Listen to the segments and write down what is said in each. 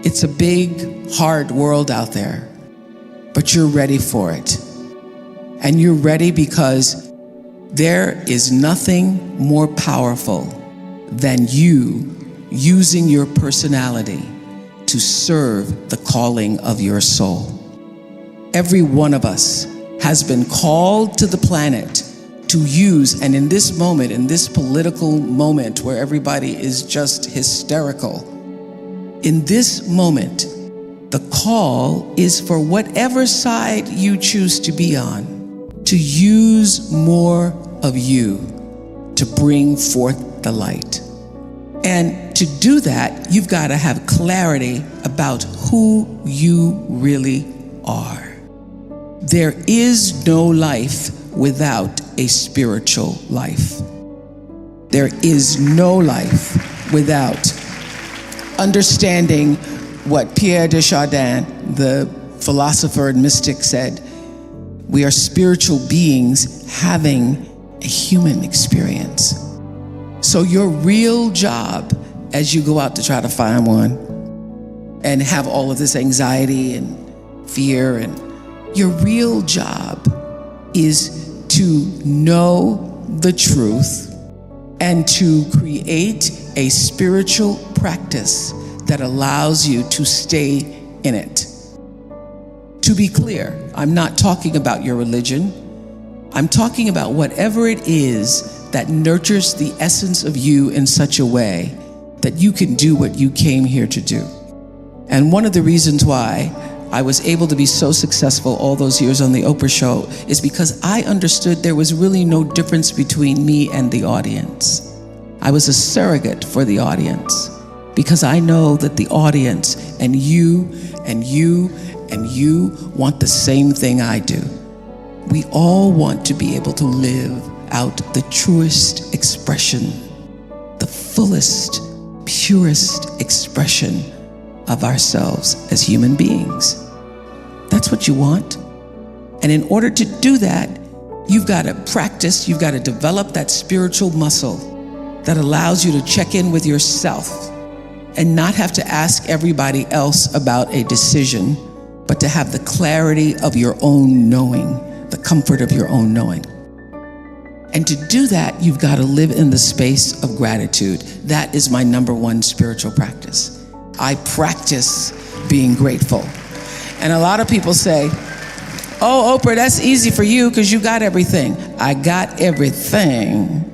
It's a big, hard world out there, but you're ready for it. And you're ready because there is nothing more powerful than you using your personality to serve the calling of your soul. Every one of us has been called to the planet to use, and in this moment, in this political moment where everybody is just hysterical, in this moment, the call is for whatever side you choose to be on, to use more of you to bring forth the light. And to do that, you've got to have clarity about who you really are. There is no life without a spiritual life. There is no life without understanding what Pierre de Chardin, the philosopher and mystic, said. We are spiritual beings having a human experience. So your real job as you go out to try to find one and have all of this anxiety and fear, and your real job is to know the truth and to create a spiritual practice that allows you to stay in it. To be clear, I'm not talking about your religion. I'm talking about whatever it is that nurtures the essence of you in such a way that you can do what you came here to do. And one of the reasons why I was able to be so successful all those years on the Oprah show is because I understood there was really no difference between me and the audience. I was a surrogate for the audience because I know that the audience and you and you and you want the same thing I do. We all want to be able to live out the truest expression, the fullest, purest expression of ourselves as human beings. That's what you want. And in order to do that, you've got to practice, you've got to develop that spiritual muscle that allows you to check in with yourself and not have to ask everybody else about a decision, but to have the clarity of your own knowing, the comfort of your own knowing. And to do that, you've got to live in the space of gratitude. That is my number one spiritual practice. I practice being grateful. And a lot of people say, oh, Oprah, that's easy for you because you got everything. I got everything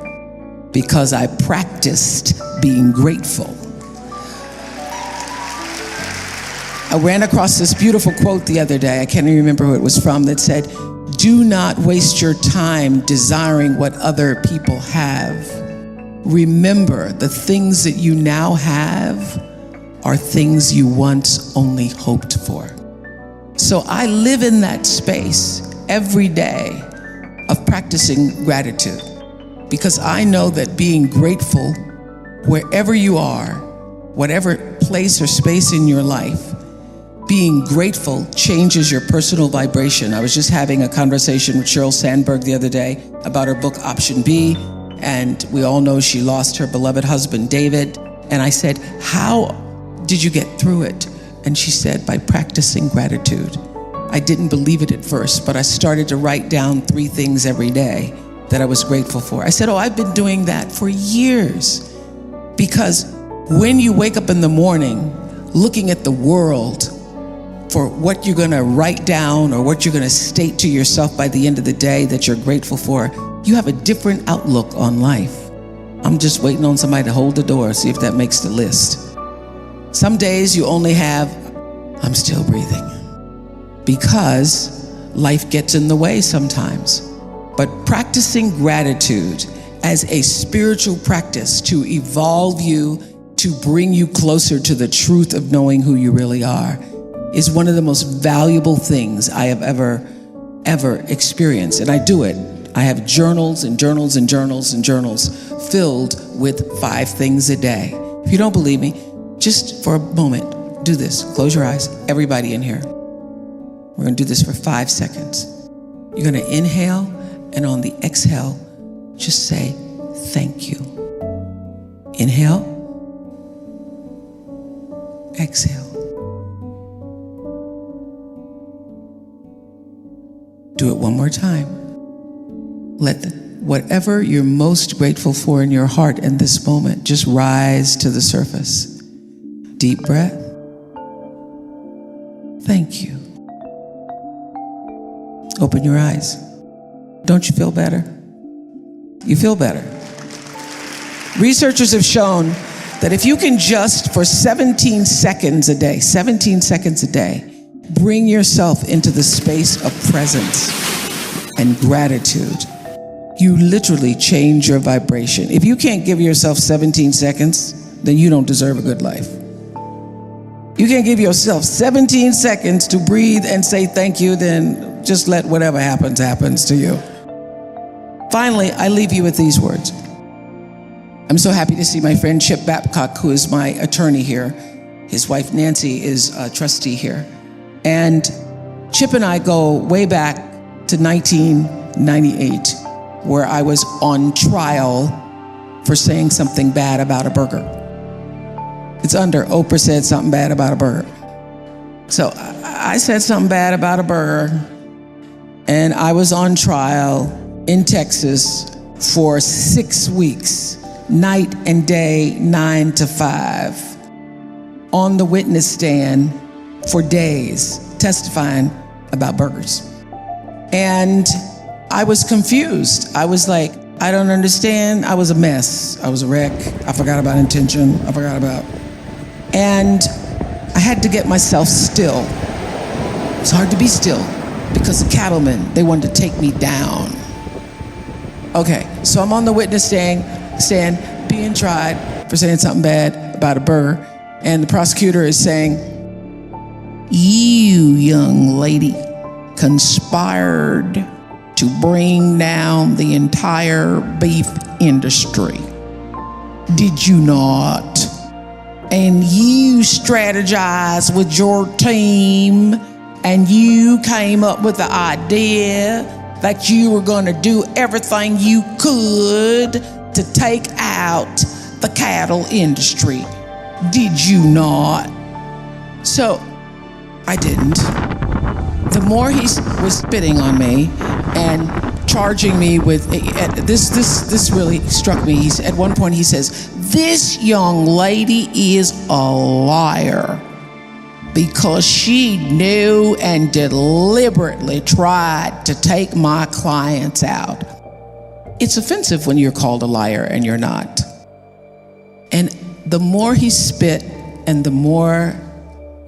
because I practiced being grateful. I ran across this beautiful quote the other day. I can't even remember who it was from, that said, do not waste your time desiring what other people have. Remember, the things that you now have are things you once only hoped for. So I live in that space every day of practicing gratitude because I know that being grateful wherever you are, whatever place or space in your life, being grateful changes your personal vibration. I was just having a conversation with Sheryl Sandberg the other day about her book, Option B, and we all know she lost her beloved husband, David. And I said, how did you get through it? And she said, by practicing gratitude. I didn't believe it at first, but I started to write down 3 things every day that I was grateful for. I said, oh, I've been doing that for years. Because when you wake up in the morning looking at the world for what you're gonna write down or what you're gonna state to yourself by the end of the day that you're grateful for, you have a different outlook on life. I'm just waiting on somebody to hold the door, see if that makes the list. Some days you only have, I'm still breathing, because life gets in the way sometimes. But practicing gratitude as a spiritual practice to evolve you, to bring you closer to the truth of knowing who you really are, is one of the most valuable things I have ever experienced. And I do it. I have journals and journals and journals and journals filled with 5 things a day. If you don't believe me, just for a moment, do this. Close your eyes, everybody in here. We're gonna do this for 5 seconds. You're gonna inhale, and on the exhale, just say, thank you. Inhale, exhale. more time. Let whatever you're most grateful for in your heart in this moment just rise to the surface. Deep breath. Thank you. Open your eyes. Don't you feel better? You feel better. Researchers have shown that if you can just for 17 seconds a day, bring yourself into the space of presence and gratitude, you literally change your vibration. If you can't give yourself 17 seconds, then you don't deserve a good life. You can't give yourself 17 seconds to breathe and say thank you, then just let whatever happens to you. Finally, I leave you with these words. I'm so happy to see my friend Chip Babcock, who is my attorney here. His wife Nancy is a trustee here. And Chip and I go way back to 1998, where I was on trial for saying something bad about a burger. It's under Oprah said something bad about a burger. So I said something bad about a burger, and I was on trial in Texas for 6 weeks, night and day, 9 to 5, on the witness stand for days, testifying about burgers. And I was confused. I was like, I don't understand. I was a mess. I was a wreck. I forgot about intention. And I had to get myself still. It's hard to be still because the cattlemen, they wanted to take me down. Okay, so I'm on the witness stand being tried for saying something bad about a burger, and the prosecutor is saying, you, young lady, conspired to bring down the entire beef industry. Did you not? And you strategized with your team, and you came up with the idea that you were going to do everything you could to take out the cattle industry. Did you not? So I didn't. The more he was spitting on me and charging me with this really struck me. At one point he says, this young lady is a liar because she knew and deliberately tried to take my clients out. It's offensive when you're called a liar and you're not. And the more he spit and the more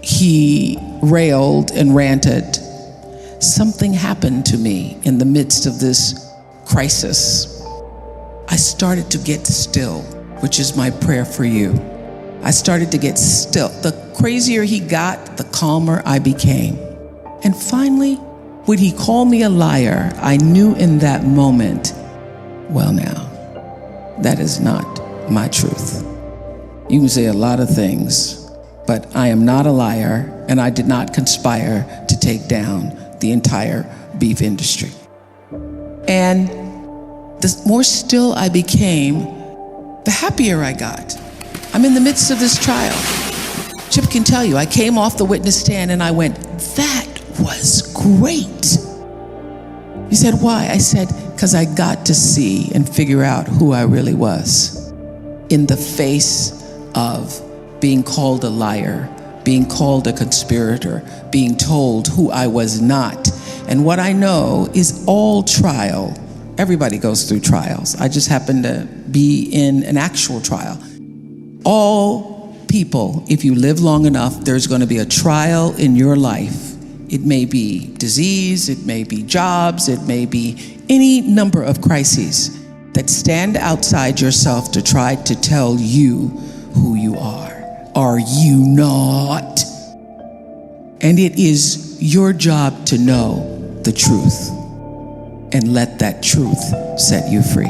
he railed and ranted, something happened to me in the midst of this crisis. I started to get still, which is my prayer for you. I started to get still. The crazier he got, the calmer I became. And finally, when he called me a liar, I knew in that moment, well now, that is not my truth. You can say a lot of things, but I am not a liar, and I did not conspire to take down the entire beef industry. And the more still I became, the happier I got. I'm in the midst of this trial. Chip can tell you, I came off the witness stand and I went, that was great. He said, why? I said, because I got to see and figure out who I really was in the face of being called a liar, being called a conspirator, being told who I was not. And what I know is all trial, everybody goes through trials. I just happen to be in an actual trial. All people, if you live long enough, there's going to be a trial in your life. It may be disease, it may be jobs, it may be any number of crises that stand outside yourself to try to tell you who you are. Are you not? And it is your job to know the truth and let that truth set you free.